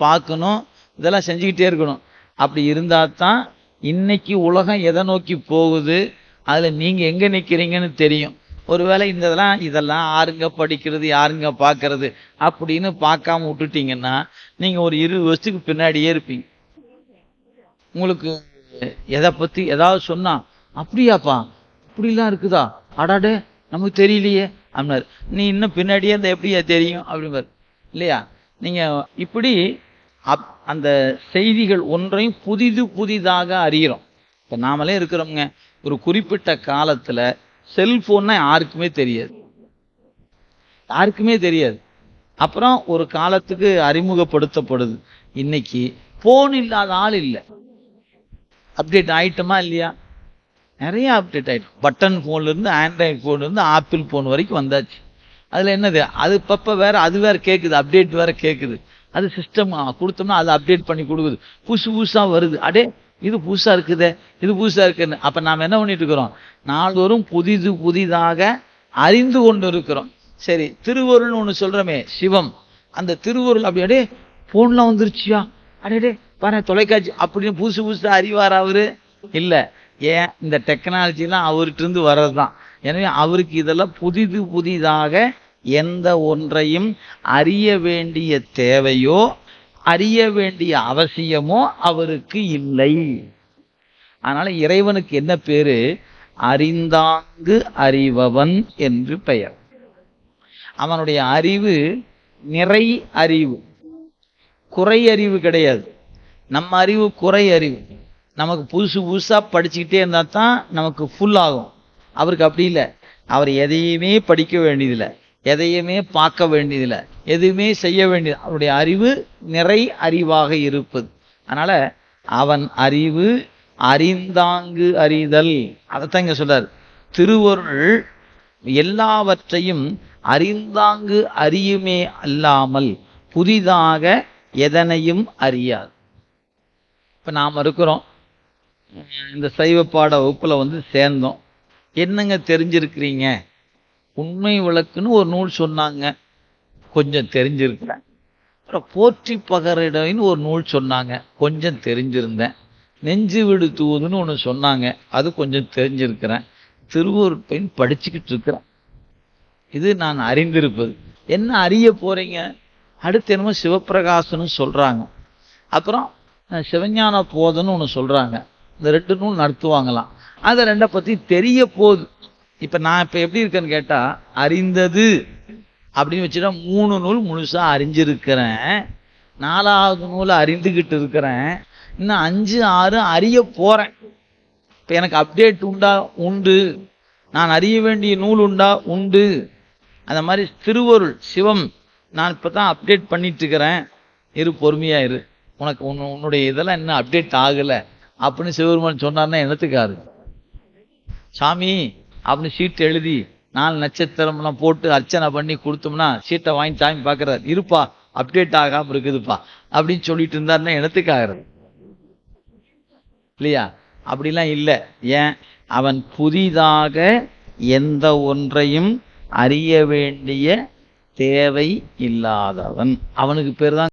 பார்க்கணும், இதெல்லாம் செஞ்சுக்கிட்டே இருக்கணும். அப்படி இருந்தால் தான் இன்னைக்கு உலகம் எதை நோக்கி போகுது, அதில் நீங்கள் எங்கே நிற்கிறீங்கன்னு தெரியும். ஒருவேளை இதெல்லாம் யாருங்க படிக்கிறது, யாருங்க பார்க்கறது அப்படின்னு பார்க்காம விட்டுட்டீங்கன்னா நீங்கள் ஒரு 20 வருஷத்துக்கு பின்னாடியே இருப்பீங்க. உங்களுக்கு எதை பற்றி ஏதாவது சொன்னா, அப்படியாப்பா இப்படிலாம் இருக்குதா, அடாடே நமக்கு தெரியலையே அப்படின்னாரு. நீ இன்னும் பின்னாடியே இருந்தா எப்படியா தெரியும் அப்படிம்பாரு இல்லையா? நீங்கள் இப்படி அந்த செய்திகள் ஒன்றையும் புதிதாக அறிகிறோம். இப்போ நாமளே இருக்கிறோம்ங்க, ஒரு குறிப்பிட்ட காலத்தில் செல்ஃபோன்னா யாருக்குமே தெரியாது. அப்புறம் ஒரு காலத்துக்கு அறிமுகப்படுத்தப்படுது. இன்னைக்கு போன் இல்லாத ஆள் இல்லை. அப்டேட் ஆயிட்டோமா இல்லையா? நிறைய அப்டேட் ஆயிடும். பட்டன் ஃபோன்ல இருந்து ஆண்ட்ராய்டு ஃபோன்ல இருந்து ஆப்பிள் ஃபோன் வரைக்கும் வந்தாச்சு. அதுல என்னது, அது பப்ப வேற, அது வேற கேட்குது, அப்டேட் வேற கேட்குது. அது சிஸ்டம் கொடுத்தோம்னா அது அப்டேட் பண்ணி கொடுக்குது, புதுசா வருது. அடே இது புதுசா இருக்குதே, இது புதுசா இருக்குன்னு. அப்ப நாம என்ன பண்ணிட்டு இருக்கிறோம், நாள்தோறும் புதிதாக அறிந்து கொண்டு இருக்கிறோம். சரி, திருவருள்னு ஒண்ணு சொல்றோமே, சிவம், அந்த திருவருள் அப்படி அடே போன்லாம் வந்துருச்சியா, அடே பாரு தொலைக்காட்சி அப்படின்னு புதுசா அறிவார் அவரு இல்ல. ஏன், இந்த டெக்னாலஜிலாம் அவர்கிட்ட இருந்து வர்றதுதான். எனவே அவருக்கு இதெல்லாம் புதிதாக எந்த ஒன்றையும் அறிய வேண்டிய தேவையோ அறிய வேண்டிய அவசியமோ அவருக்கு இல்லை. அதனால இறைவனுக்கு என்ன பேரு, அறிந்தாங்கு அறிபவன் என்று பெயர். அவனுடைய அறிவு நிறை அறிவு, குறை அறிவு கிடையாது. நம்ம அறிவு குறை அறிவு. நமக்கு புதுசா படிச்சுக்கிட்டே இருந்தா தான் நமக்கு ஃபுல் ஆகும். அவருக்கு அப்படி இல்லை. அவர் எதையுமே படிக்க வேண்டியதில்லை, எதையுமே பார்க்க வேண்டியதில்லை, எதுவுமே செய்ய வேண்டியது. அவருடைய அறிவு நிறை அறிவாக இருப்பது. அதனால அவன் அறிவு அறிந்தாங்கு அறிதல். அதைத்தான் இங்க சொல்றாரு. திருவருள் எல்லாவற்றையும் அறிந்தாங்கு அறியுமே அல்லாமல் புதிதாக எதனையும் அறியாது. இப்ப நாம் இருக்கிறோம், இந்த சைவ பாட வகுப்புல சேர்ந்தோம். என்னங்க தெரிஞ்சிருக்கிறீங்க? உண்மை விளக்குன்னு ஒரு நூல் சொன்னாங்க, கொஞ்சம் தெரிஞ்சிருக்கிறேன். அப்புறம் போற்றி பகரிடன்னு ஒரு நூல் சொன்னாங்க, கொஞ்சம் தெரிஞ்சிருந்தேன். நெஞ்சு விடு தூதுன்னு ஒன்று சொன்னாங்க, அது கொஞ்சம் தெரிஞ்சிருக்கிறேன். திருவருட்பயன் படிச்சுக்கிட்டு இருக்கிறேன். இது நான் அறிந்திருப்பது. என்ன அறிய போறீங்க? அடுத்து என்னமோ சிவப்பிரகாசன்னு சொல்றாங்க, அப்புறம் சிவஞான போதன்னு ஒன்று சொல்றாங்க. இந்த 2 நூல் நடத்துவாங்களாம். அதை 2 பத்தி தெரிய போகுது. இப்ப நான் இப்ப எப்படி இருக்கேன்னு கேட்டா, அறிந்தது அப்படின்னு வச்சுட்டா 3 நூல் முழுசா அறிஞ்சிருக்கிறேன், 4வது நூலை அறிந்துகிட்டு இருக்கிறேன், இன்னும் 5, 6 அறிய போறேன். இப்ப எனக்கு அப்டேட் உண்டு, நான் அறிய வேண்டிய நூல் உண்டு. அந்த மாதிரி திருவருள் சிவம் நான் இப்பதான் அப்டேட் பண்ணிட்டு இருக்கிறேன். பொறுமையா இரு, உனக்கு உன்னுடைய இதெல்லாம் இன்னும் அப்டேட் ஆகல அப்படின்னு சிவபெருமான் சொன்னார்னா என்னத்துக்காரு? சாமி அப்படின்னு சீட்டு எழுதி 4 நட்சத்திரம்லாம் போட்டு அர்ச்சனை பண்ணி கொடுத்தோம்னா சீட்டை வாங்கி சாமி பார்க்கறாரு, இருப்பா அப்டேட் ஆகாம இருக்குதுப்பா அப்படின்னு சொல்லிட்டு இருந்தாருன்னா என்னத்துக்காகிறது இல்லையா? அப்படிலாம் இல்லை. ஏன், அவன் புதிதாக எந்த ஒன்றையும் அறிய வேண்டிய தேவை இல்லாதவன். அவனுக்கு பேர் தான்